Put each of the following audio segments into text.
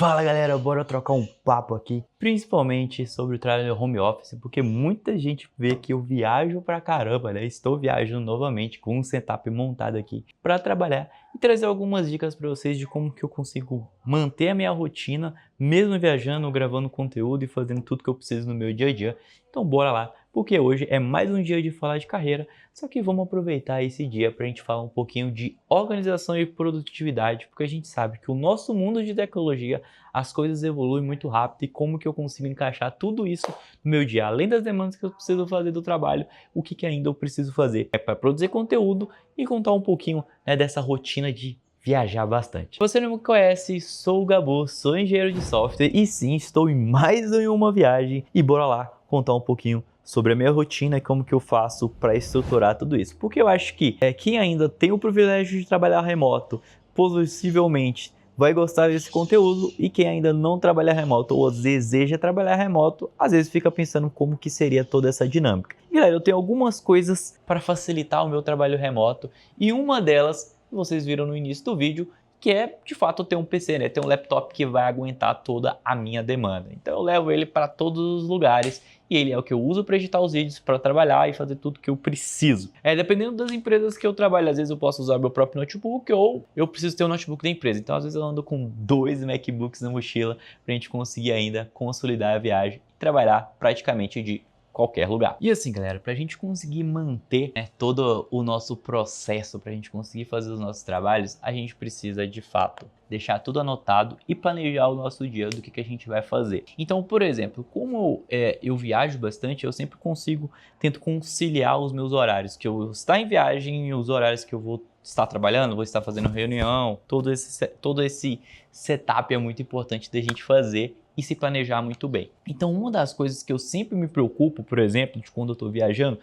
Fala galera, bora trocar um papo aqui, principalmente sobre o trabalho home office, porque muita gente vê que eu viajo pra caramba, né? Estou viajando novamente com um setup montado aqui para trabalhar e trazer algumas dicas para vocês de como que eu consigo manter a minha rotina, mesmo viajando, gravando conteúdo e fazendo tudo que eu preciso no meu dia a dia. Então bora lá, porque hoje é mais um dia de falar de carreira, só que vamos aproveitar esse dia para a gente falar um pouquinho de organização e produtividade, porque a gente sabe que o nosso mundo de tecnologia, as coisas evoluem muito rápido e como que eu consigo encaixar tudo isso no meu dia, além das demandas que eu preciso fazer do trabalho, o que ainda eu preciso fazer é para produzir conteúdo e contar um pouquinho, né, dessa rotina de viajar bastante. Se você não me conhece, sou o Gabo, sou engenheiro de software e sim, estou em mais uma viagem e bora lá contar um pouquinho sobre a minha rotina e como que eu faço para estruturar tudo isso. Porque eu acho que quem ainda tem o privilégio de trabalhar remoto, possivelmente vai gostar desse conteúdo, e quem ainda não trabalha remoto ou deseja trabalhar remoto, às vezes fica pensando como que seria toda essa dinâmica. E galera, eu tenho algumas coisas para facilitar o meu trabalho remoto e uma delas, vocês viram no início do vídeo, que é de fato ter um PC, né? Ter um laptop que vai aguentar toda a minha demanda. Então eu levo ele para todos os lugares e ele é o que eu uso para editar os vídeos, para trabalhar e fazer tudo que eu preciso. Dependendo das empresas que eu trabalho, às vezes eu posso usar meu próprio notebook ou eu preciso ter um notebook da empresa. Então às vezes eu ando com 2 MacBooks na mochila para a gente conseguir ainda consolidar a viagem e trabalhar praticamente de qualquer lugar. E assim, galera, para a gente conseguir manter, né, todo o nosso processo, para a gente conseguir fazer os nossos trabalhos, a gente precisa de fato deixar tudo anotado e planejar o nosso dia do que a gente vai fazer. Então, por exemplo, como eu viajo bastante, eu sempre tento conciliar os meus horários, que eu vou estar em viagem e os horários que eu vou estar trabalhando, vou estar fazendo reunião, todo esse setup é muito importante da gente fazer e se planejar muito bem. Então, uma das coisas que eu sempre me preocupo, por exemplo, de quando eu estou viajando,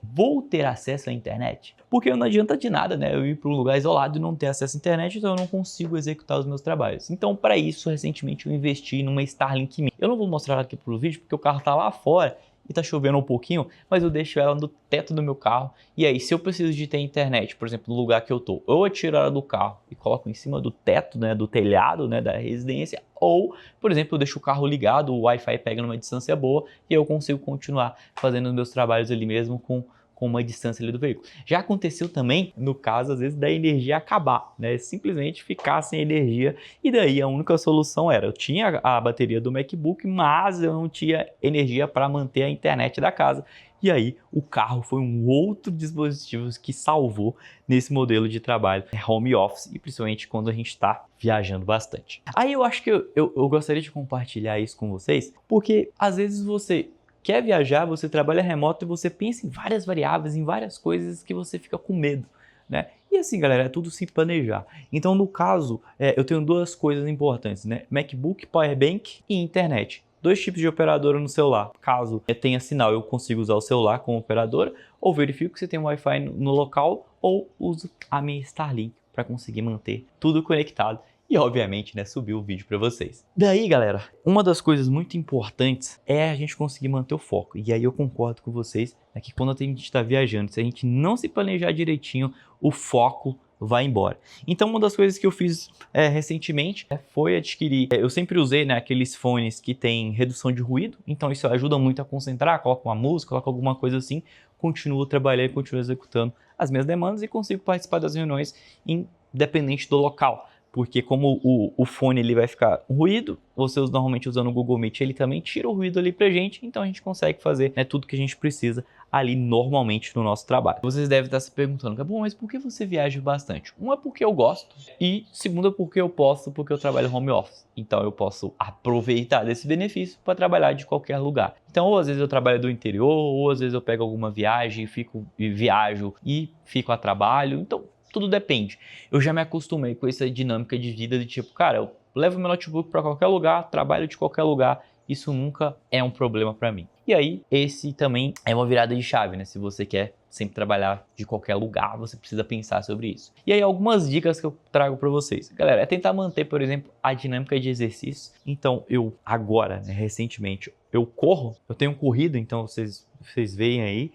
vou ter acesso à internet? Porque não adianta de nada, né, eu ir para um lugar isolado e não ter acesso à internet, então eu não consigo executar os meus trabalhos. Então, para isso, recentemente eu investi numa Starlink Mini. Eu não vou mostrar aqui pro vídeo porque o carro está lá fora e tá chovendo um pouquinho, mas eu deixo ela no teto do meu carro. E aí, se eu preciso de ter internet, por exemplo, no lugar que eu tô, ou eu tiro ela do carro e coloco em cima do teto, né, do telhado, né, da residência, ou, por exemplo, eu deixo o carro ligado, o Wi-Fi pega numa distância boa e eu consigo continuar fazendo os meus trabalhos ali mesmo com uma distância ali do veículo. Já aconteceu também, no caso, às vezes, da energia acabar, né? Simplesmente ficar sem energia, e daí a única solução era, eu tinha a bateria do MacBook, mas eu não tinha energia para manter a internet da casa. E aí, o carro foi um outro dispositivo que salvou nesse modelo de trabalho home office, e principalmente quando a gente está viajando bastante. Aí eu acho que eu gostaria de compartilhar isso com vocês, porque às vezes você quer viajar, você trabalha remoto e você pensa em várias variáveis, em várias coisas que você fica com medo, né? E assim, galera, é tudo se planejar. Então, no caso, eu tenho duas coisas importantes, né? MacBook, Powerbank e internet. 2 tipos de operadora no celular. Caso tenha sinal, eu consigo usar o celular como operadora, ou verifico se tem Wi-Fi no local, ou uso a minha Starlink para conseguir manter tudo conectado e, obviamente, né, subir o vídeo para vocês. Daí, galera, uma das coisas muito importantes é a gente conseguir manter o foco. E aí eu concordo com vocês, né, que quando a gente está viajando, se a gente não se planejar direitinho, o foco vai embora. Então, uma das coisas que eu fiz recentemente foi adquirir, eu sempre usei, né, aqueles fones que tem redução de ruído, então isso ajuda muito a concentrar, coloco uma música, coloco alguma coisa assim, continuo trabalhando, continuo executando as minhas demandas e consigo participar das reuniões independente do local. Porque como o fone ele vai ficar com ruído, você normalmente usando o Google Meet, ele também tira o ruído ali pra gente, então a gente consegue fazer, né, tudo que a gente precisa ali normalmente no nosso trabalho. Vocês devem estar se perguntando, bom, mas por que você viaja bastante? Um é porque eu gosto e segundo é porque eu posso, porque eu trabalho home office. Então eu posso aproveitar desse benefício para trabalhar de qualquer lugar. Então ou às vezes eu trabalho do interior, ou às vezes eu pego alguma viagem e viajo e fico a trabalho. Então tudo depende. Eu já me acostumei com essa dinâmica de vida de tipo, cara, eu levo meu notebook para qualquer lugar, trabalho de qualquer lugar, isso nunca é um problema para mim. E aí, esse também é uma virada de chave, né? Se você quer sempre trabalhar de qualquer lugar, você precisa pensar sobre isso. E aí, algumas dicas que eu trago para vocês. Galera, é tentar manter, por exemplo, a dinâmica de exercício. Então, eu agora, né, recentemente, eu corro, eu tenho corrido, então vocês veem aí,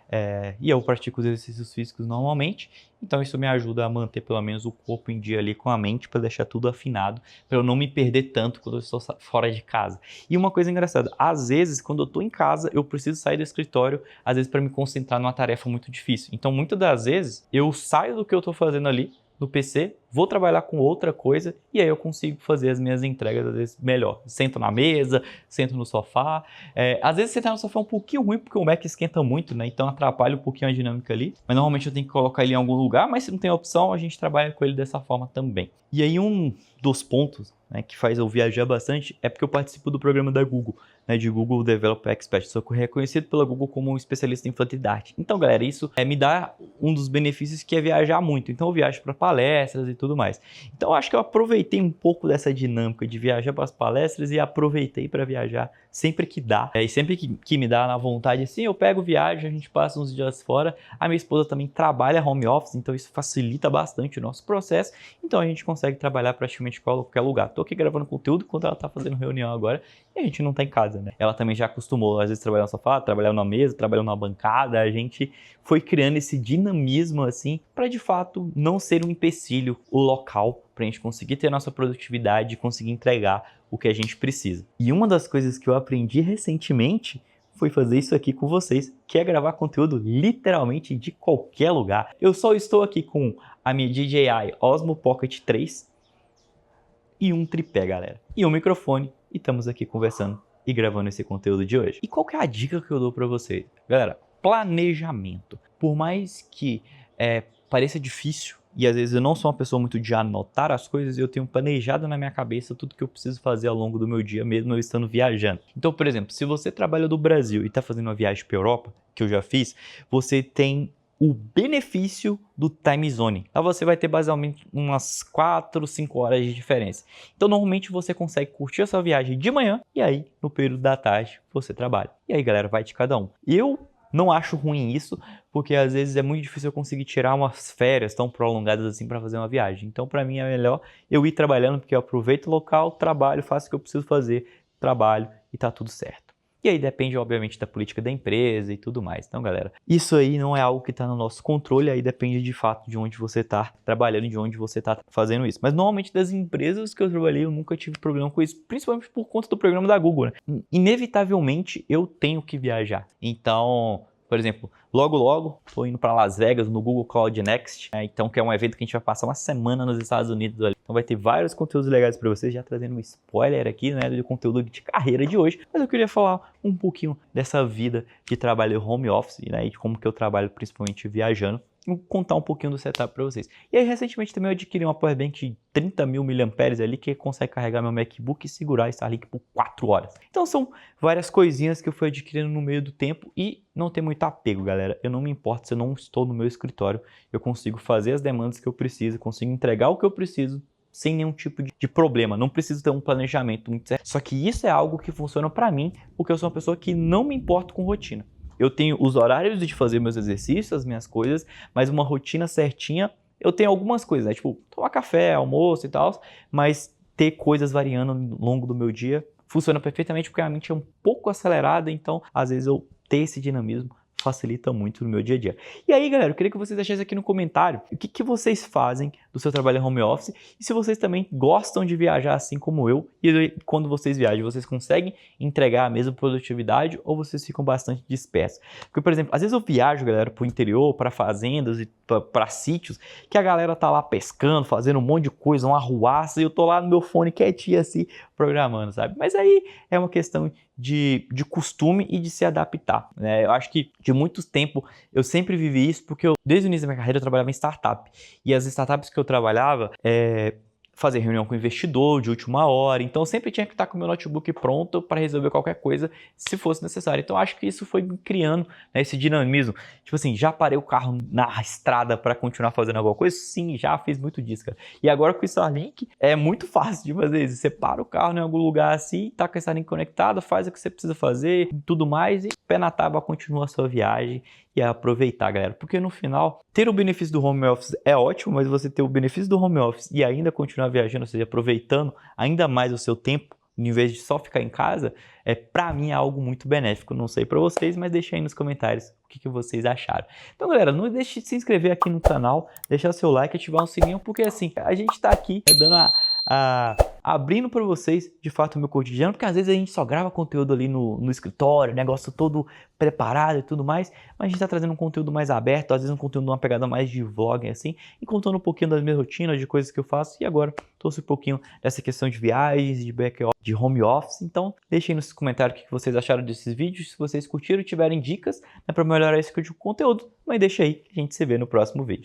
e eu pratico os exercícios físicos normalmente, então isso me ajuda a manter pelo menos o corpo em dia ali com a mente, para deixar tudo afinado, para eu não me perder tanto quando eu estou fora de casa. E uma coisa engraçada, às vezes quando eu estou em casa, eu preciso sair do escritório, às vezes para me concentrar numa tarefa muito difícil. Então muitas das vezes eu saio do que eu estou fazendo ali, no PC, vou trabalhar com outra coisa e aí eu consigo fazer as minhas entregas às vezes melhor. Sento na mesa, sento no sofá. Às vezes sentar no sofá é um pouquinho ruim porque o Mac esquenta muito, né? Então atrapalha um pouquinho a dinâmica ali. Mas normalmente eu tenho que colocar ele em algum lugar, mas se não tem opção, a gente trabalha com ele dessa forma também. E aí um dos pontos, né, que faz eu viajar bastante é porque eu participo do programa da Google, né, de Google Developer Expert. Sou reconhecido pela Google como um especialista em Flutter Dart. Então, galera, isso me dá um dos benefícios que é viajar muito. Então, eu viajo para palestras e tudo mais. Então, eu acho que eu aproveitei um pouco dessa dinâmica de viajar para as palestras e aproveitei para viajar sempre que dá. E sempre que me dá na vontade, assim, eu pego viagem, a gente passa uns dias fora. A minha esposa também trabalha home office, então isso facilita bastante o nosso processo. Então, a gente consegue trabalhar praticamente em qualquer lugar. Tô aqui gravando conteúdo enquanto ela tá fazendo reunião agora e a gente não tá em casa, né? Ela também já acostumou, às vezes, trabalhar no sofá, trabalhar na mesa, trabalhar na bancada. A gente foi criando esse dinamismo, assim, para de fato não ser um empecilho o local para a gente conseguir ter a nossa produtividade e conseguir entregar o que a gente precisa. E uma das coisas que eu aprendi recentemente foi fazer isso aqui com vocês, que é gravar conteúdo literalmente de qualquer lugar. Eu só estou aqui com a minha DJI Osmo Pocket 3 e um tripé, galera, e um microfone, e estamos aqui conversando e gravando esse conteúdo de hoje. E qual que é a dica que eu dou para vocês? Galera, planejamento. Por mais que pareça difícil, e às vezes eu não sou uma pessoa muito de anotar as coisas, eu tenho planejado na minha cabeça tudo que eu preciso fazer ao longo do meu dia, mesmo eu estando viajando. Então, por exemplo, se você trabalha do Brasil e está fazendo uma viagem para a Europa, que eu já fiz, você tem o benefício do time zone. Então você vai ter basicamente umas 4, 5 horas de diferença. Então normalmente você consegue curtir a sua viagem de manhã e aí no período da tarde você trabalha. E aí, galera, vai de cada um. Eu não acho ruim isso, porque às vezes é muito difícil eu conseguir tirar umas férias tão prolongadas assim para fazer uma viagem. Então para mim é melhor eu ir trabalhando, porque eu aproveito o local, trabalho, faço o que eu preciso fazer, trabalho e tá tudo certo. E aí depende, obviamente, da política da empresa e tudo mais. Então, galera, isso aí não é algo que está no nosso controle, aí depende de fato de onde você está trabalhando, de onde você está fazendo isso. Mas normalmente das empresas que eu trabalhei, eu nunca tive problema com isso, principalmente por conta do programa da Google, né? Inevitavelmente eu tentenho que viajar. Então, por exemplo, logo estou indo para Las Vegas no Google Cloud Next, então que é um evento que a gente vai passar uma semana nos Estados Unidos ali. Então vai ter vários conteúdos legais para vocês, já trazendo um spoiler aqui, né, do conteúdo de carreira de hoje. Mas eu queria falar um pouquinho dessa vida de trabalho home office, né, e de como que eu trabalho principalmente viajando. Vou contar um pouquinho do setup para vocês. E aí, recentemente também eu adquiri uma powerbank de 30.000 mAh ali, que consegue carregar meu MacBook e segurar Starlink por 4 horas. Então são várias coisinhas que eu fui adquirindo no meio do tempo e não tem muito apego, galera. Eu não me importo se eu não estou no meu escritório, eu consigo fazer as demandas que eu preciso, consigo entregar o que eu preciso sem nenhum tipo de problema, não preciso ter um planejamento muito certo. Só que isso é algo que funciona para mim, porque eu sou uma pessoa que não me importo com rotina. Eu tenho os horários de fazer meus exercícios, as minhas coisas, mas uma rotina certinha, eu tenho algumas coisas, né? Tipo, tomar café, almoço e tal, mas ter coisas variando ao longo do meu dia funciona perfeitamente porque a mente é um pouco acelerada, então às vezes eu ter esse dinamismo facilita muito no meu dia a dia. E aí, galera, eu queria que vocês deixassem aqui no comentário o que vocês fazem do seu trabalho home office e se vocês também gostam de viajar assim como eu e quando vocês viajam, vocês conseguem entregar a mesma produtividade ou vocês ficam bastante dispersos? Porque, por exemplo, às vezes eu viajo, galera, para o interior, para fazendas e para sítios que a galera tá lá pescando, fazendo um monte de coisa, uma arruaça e eu tô lá no meu fone quietinho assim, programando, sabe? Mas aí é uma questão de costume e de se adaptar, né? Eu acho que de muito tempo eu sempre vivi isso porque desde o início da minha carreira eu trabalhava em startup e as startups que eu trabalhava fazer reunião com o investidor de última hora, então eu sempre tinha que estar com o meu notebook pronto para resolver qualquer coisa se fosse necessário. Então acho que isso foi criando, né, esse dinamismo. Tipo assim, já parei o carro na estrada para continuar fazendo alguma coisa? Sim, já fiz muito disso, cara. E agora com o Starlink é muito fácil de fazer isso. Você para o carro em algum lugar assim, tá com o Starlink conectado, faz o que você precisa fazer, tudo mais e pé na tábua continua a sua viagem e aproveitar, galera. Porque no final, ter o benefício do home office é ótimo, mas você ter o benefício do home office e ainda continuar viajando, ou seja, aproveitando ainda mais o seu tempo em vez de só ficar em casa, para mim é algo muito benéfico. Não sei para vocês, mas deixa aí nos comentários o que vocês acharam. Então, galera, não deixe de se inscrever aqui no canal, deixar seu like, ativar o sininho, porque assim, a gente está aqui dando abrindo para vocês, de fato, o meu cotidiano, porque às vezes a gente só grava conteúdo ali no escritório, negócio todo preparado e tudo mais, mas a gente está trazendo um conteúdo mais aberto, às vezes um conteúdo uma pegada mais de vlog, assim, e contando um pouquinho das minhas rotinas, de coisas que eu faço, e agora trouxe um pouquinho dessa questão de viagens, de de home office. Então, deixem nos comentários o que vocês acharam desses vídeos, se vocês curtiram e tiverem dicas, para melhorar esse tipo de conteúdo, mas deixa aí, a gente se vê no próximo vídeo.